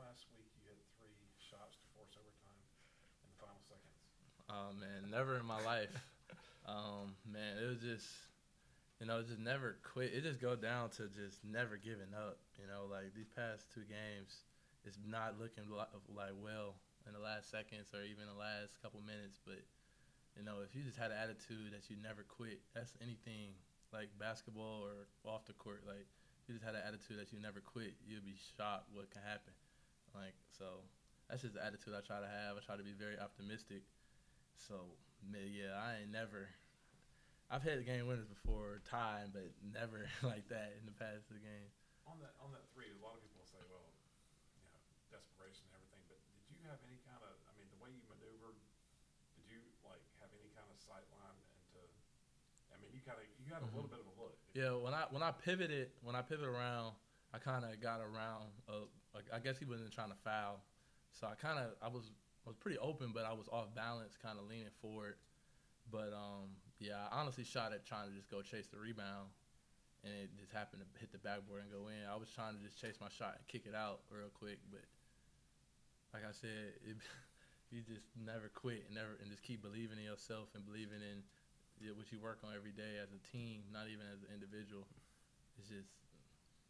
last week you had 3 shots to force overtime in the final seconds? Oh man, never in my life. Man, it was just just never quit. It just go down to just never giving up. Like these past 2 games, it's not looking like well in the last seconds or even the last couple minutes. But if you just had an attitude that you never quit, that's anything like basketball or off the court. Like you just had an attitude that you never quit, you'd be shocked what can happen. Like so, that's just the attitude I try to have. I try to be very optimistic. So yeah, I ain't never. I've had game winners before, tied, but never like that in the past 2 games. On that three, a lot of people will say, well, desperation and everything. But did you have any kind of? I mean, the way you maneuvered, did you like have any kind of sight line into? I mean, you had a Mm-hmm. little bit of a look. Yeah, when I pivoted around, I kind of got around. Like I guess he wasn't trying to foul, so I was pretty open, but I was off balance, kind of leaning forward. But yeah, I honestly shot at trying to just go chase the rebound, and it just happened to hit the backboard and go in. I was trying to just chase my shot and kick it out real quick, but like I said, you just never quit and just keep believing in yourself and believing in what you work on every day as a team, not even as an individual. It's just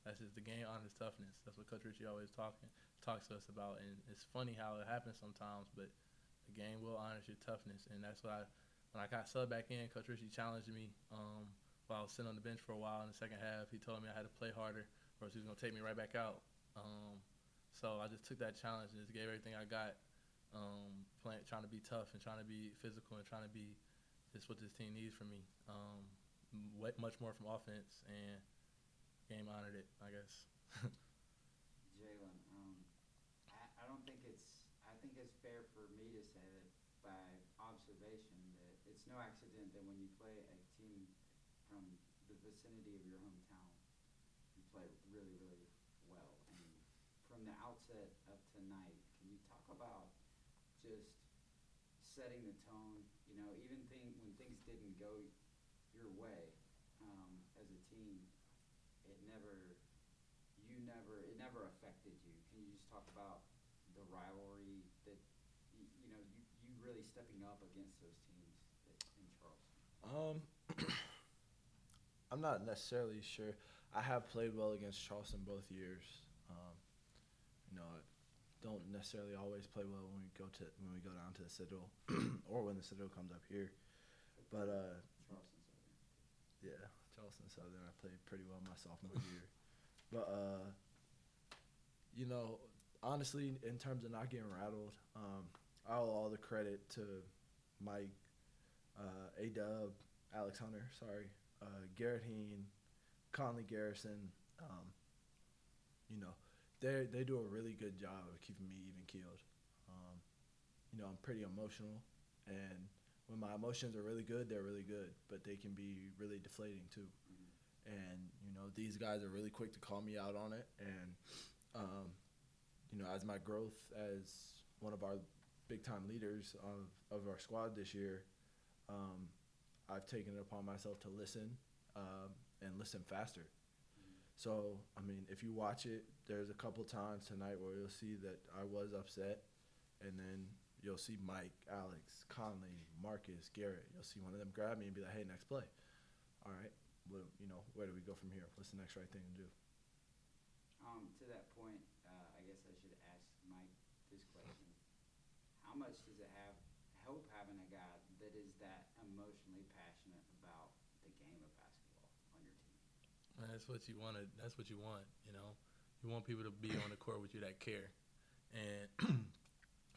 that's just the game honest toughness. That's what Coach Richie always talks to us about, and it's funny how it happens sometimes, but the game will honor your toughness, and that's why when I got subbed back in, Coach Richie challenged me while I was sitting on the bench for a while in the second half. He told me I had to play harder, or else he was gonna take me right back out. So I just took that challenge and just gave everything I got, trying to be tough and trying to be physical and trying to be just what this team needs from me. Much more from offense, and game honored it, I guess. Jalen, I don't think I think it's fair for me to say that by observation that it's no accident that when you play a team from the vicinity of your hometown, you play really, really well. And from the outset of tonight, can you talk about just setting the tone? Even when things didn't go your way as a team, it never affected you. Can you just talk about the rivalry that you really stepping up against those teams in Charleston? Um, I'm not necessarily sure. I have played well against Charleston both years. Um, I don't necessarily always play well when we go down to the Citadel, or when the Citadel comes up here. But Charleston Southern. yeah, Charleston Southern. I played pretty well my sophomore year. But you know, honestly, in terms of not getting rattled, I owe all the credit to Mike, A Dub, Alex Hunter, sorry, Garrett Heen, Conley Garrison. Um, you know, they do a really good job of keeping me even keeled. Um, I'm pretty emotional, and when my emotions are really good, they're really good, but they can be really deflating too. Mm-hmm. And these guys are really quick to call me out on it, and um, as my growth as one of our big time leaders of our squad this year, um, I've taken it upon myself to listen and listen faster. Mm-hmm. So, I mean, if you watch it, there's a couple times tonight where you'll see that I was upset, and then you'll see Mike, Alex, Conley, Marcus, Garrett. You'll see one of them grab me and be like, "Hey, next play." All right, well, where do we go from here? What's the next right thing to do? To that point, I guess I should ask Mike this question: how much does it help having a guy that is that emotionally passionate about the game of basketball on your team? And that's what you want. That's what you want. You want people to be on the court with you that care. And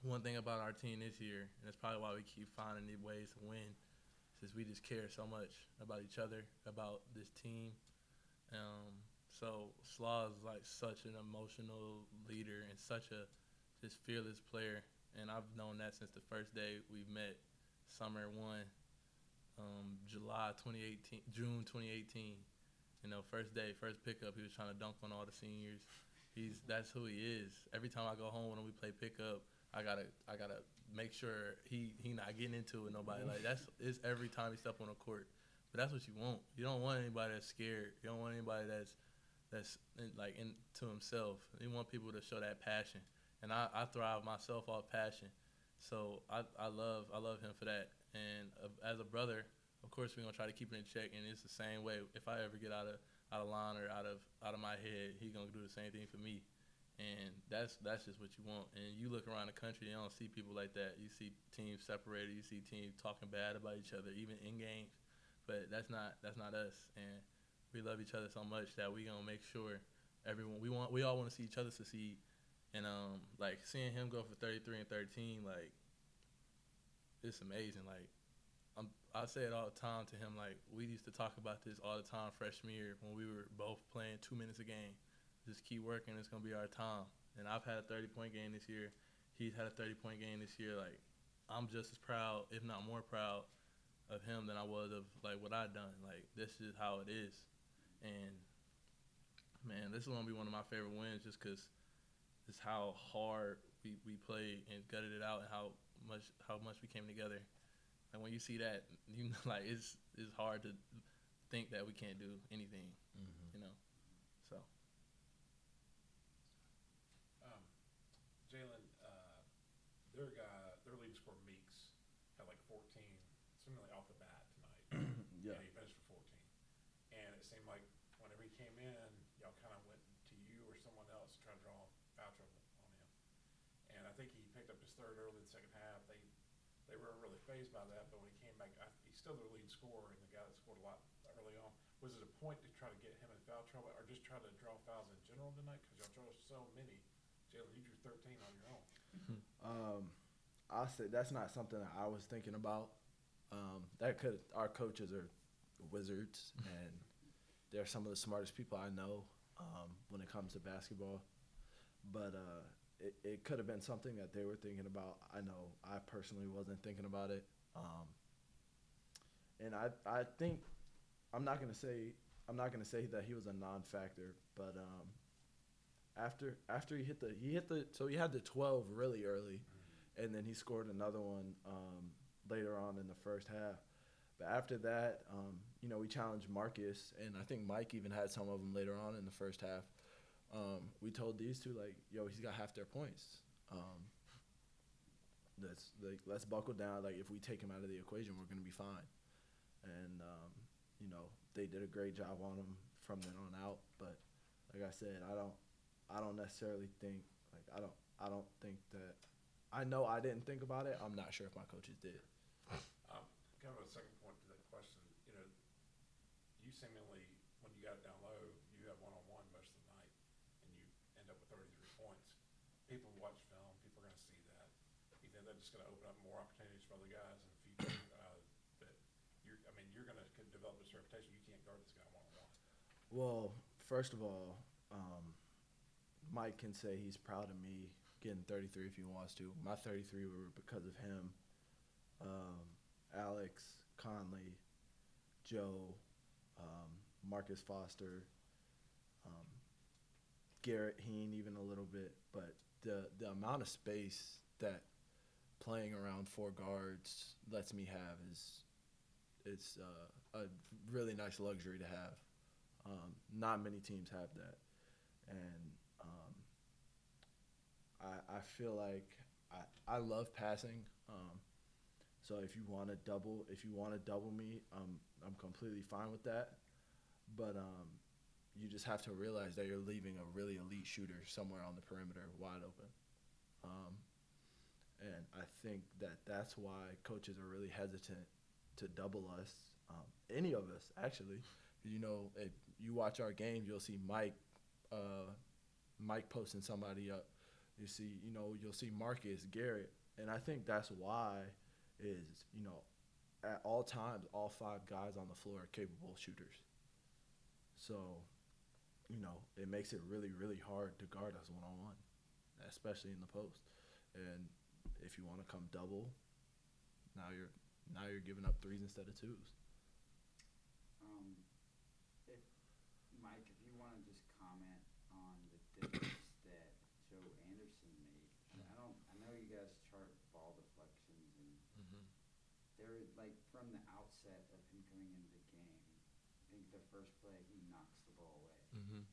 one thing about our team this year, and that's probably why we keep finding new ways to win, is we just care so much about each other, about this team. So Slaw is like such an emotional leader and such a just fearless player, and I've known that since the first day we met, summer one, July 2018, June 2018. First day, first pickup, he was trying to dunk on all the seniors. That's who he is. Every time I go home when we play pickup, I gotta make sure he not getting into it with nobody. Like that's it's every time he step on the court. But that's what you want. You don't want anybody that's scared. You don't want anybody that's like into himself. You want people to show that passion. and I thrive myself off passion. So I love him for that. And as a brother, of course we're gonna try to keep it in check. And it's the same way. If I ever get out of line or out of my head, he's gonna do the same thing for me. And that's just what you want. And you look around the country, you don't see people like that. You see teams separated. You see teams talking bad about each other, even in games. But that's not us. And we love each other so much that we gonna make sure we all want to see each other succeed. And like seeing him go for 33 and 13, like it's amazing. Like I say it all the time to him. Like we used to talk about this all the time freshman year when we were both playing 2 minutes a game. Just keep working. It's gonna be our time. And I've had a 30-point game this year. He's had a 30-point game this year. Like I'm just as proud, if not more proud, of him than I was of like what I've done. Like this is how it is. And man, this is gonna be one of my favorite wins just because it's how hard we played and gutted it out and how much we came together. And when you see that, you know, like it's hard to think that we can't do anything, you know. So, Jalen, their leading scorer Meeks had like 14, seemingly off the bat tonight. Yeah. And he finished for 14. And it seemed like whenever he came in, y'all kind of went to you or someone else to try to draw foul trouble on him. And I think he picked up his third early in the second half. They were really fazed by that, but when he came back, he's still their leading scorer and the guy that scored a lot early on. Was it a point to try to get him in foul trouble or just try to draw fouls in general tonight? Because y'all drew so many. Jalen, you drew 13 on your own. I'll say that's not something that I was thinking about. Our coaches are wizards, and they're some of the smartest people I know when it comes to basketball. But it could have been something that they were thinking about. I know I personally wasn't thinking about it. And I think I'm not gonna say that he was a non-factor, but after he had the 12 really early, and then he scored another one later on in the first half. But after that, we challenged Marcus, and I think Mike even had some of them later on in the first half. We told these two, like, yo, he's got half their points. Let's buckle down. Like, if we take him out of the equation, we're gonna be fine. And they did a great job on him from then on out. But like I said, I don't necessarily think I don't think that. I know I didn't think about it. I'm not sure if my coaches did. Kind of a second point to that question. You seemingly, when you got it down low, you have one-on-one most of the night, and you end up with 33 points. People watch film. People are going to see that. You think that's just going to open up more opportunities for other guys in the future? That you're going to develop this reputation. You can't guard this guy one-on-one. Well, first of all, Mike can say he's proud of me getting 33 if he wants to. My 33 were because of him. Alex, Conley, Joe, Marcus Foster, Garrett Heen even a little bit. But the amount of space that playing around four guards lets me have it's a really nice luxury to have. Not many teams have that. And I feel like I love passing. So if you want to double me, I'm completely fine with that. But you just have to realize that you're leaving a really elite shooter somewhere on the perimeter wide open. And I think that's why coaches are really hesitant to double us, any of us actually. If you watch our games, you'll see Mike posting somebody up. You'll see Marcus, Garrett, and I think that's why is, at all times, all five guys on the floor are capable shooters. So, it makes it really, really hard to guard us one-on-one, especially in the post. And if you want to come double, now you're giving up threes instead of twos. Mike, if you want to just comment on the difference that Joe Anderson made. I know you guys chart ball deflections, and they're like from the outset of him coming into the game. I think the first play he knocks the ball away.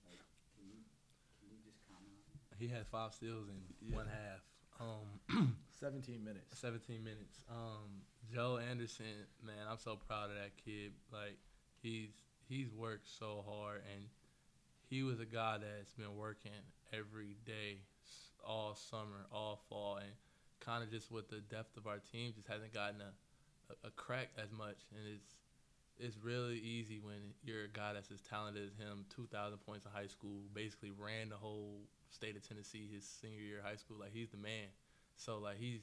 Like, can you just comment on that? He had 5 steals in one half. 17 minutes. 17 minutes. Joe Anderson, man, I'm so proud of that kid. Like, he's worked so hard, and he was a guy that's been working every day, all summer, all fall, and kind of just with the depth of our team, just hasn't gotten a crack as much. And it's really easy when you're a guy that's as talented as him, 2,000 points in high school, basically ran the whole state of Tennessee his senior year of high school. Like, he's the man. So, like, he's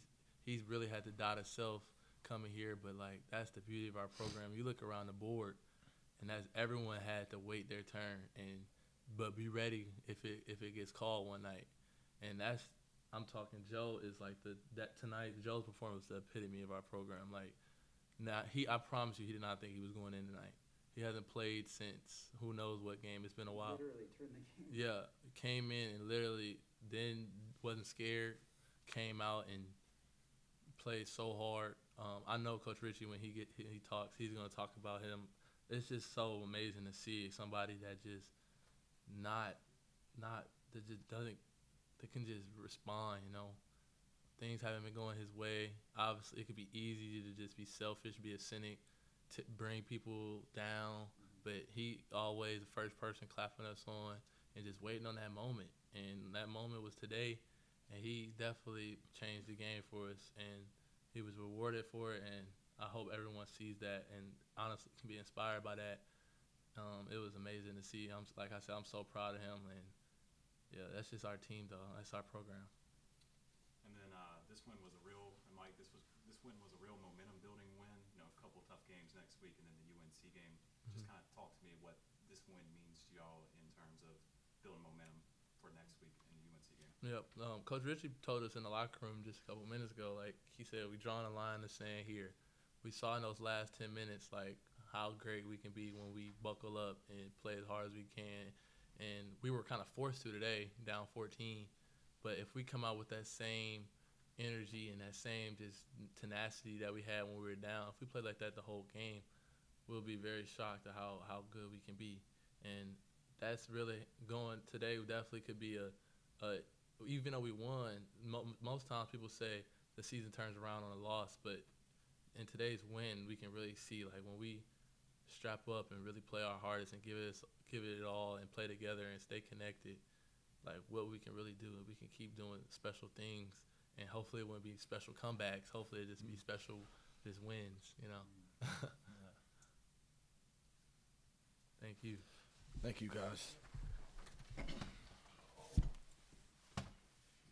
really had to dot himself coming here, but, like, that's the beauty of our program. You look around the board, and that's everyone had to wait their turn but be ready if it gets called one night. And I'm talking Joe is like tonight, Joe's performance was the epitome of our program. Like, I promise you, he did not think he was going in tonight. He hasn't played since who knows what game. It's been a while. Literally turned the game. Yeah, came in and literally then wasn't scared, came out and played so hard. I know Coach Ritchie, when he talks, he's gonna talk about him. It's just so amazing to see somebody that just that just doesn't, that can just respond. Things haven't been going his way. Obviously, it could be easy to just be selfish, be a cynic, to bring people down. But he always the first person clapping us on and just waiting on that moment. And that moment was today, and he definitely changed the game for us. And he was rewarded for it, and I hope everyone sees that and honestly can be inspired by that. It was amazing to see. Like I said, I'm so proud of him, and yeah, that's just our team, though. That's our program. And then this win was a real, and Mike, this win was a real momentum-building win. A couple tough games next week, and then the UNC game. Just kind of talk to me what this win means to y'all in terms of building momentum for next week in the UNC game. Yep. Coach Ritchie told us in the locker room just a couple minutes ago, like he said, we drawing a line in the sand here. We saw in those last 10 minutes, like, how great we can be when we buckle up and play as hard as we can. And we were kind of forced to today, down 14. But if we come out with that same energy and that same just tenacity that we had when we were down, if we play like that the whole game, we'll be very shocked at how good we can be. And that's really going today. Definitely could be even though we won, most times people say the season turns around on a loss, but in today's win, we can really see, like, when we strap up and really play our hardest and give it all and play together and stay connected, like, what we can really do. We can keep doing special things, and hopefully it won't be special comebacks. Hopefully it just be special just wins, Thank you. Thank you, guys.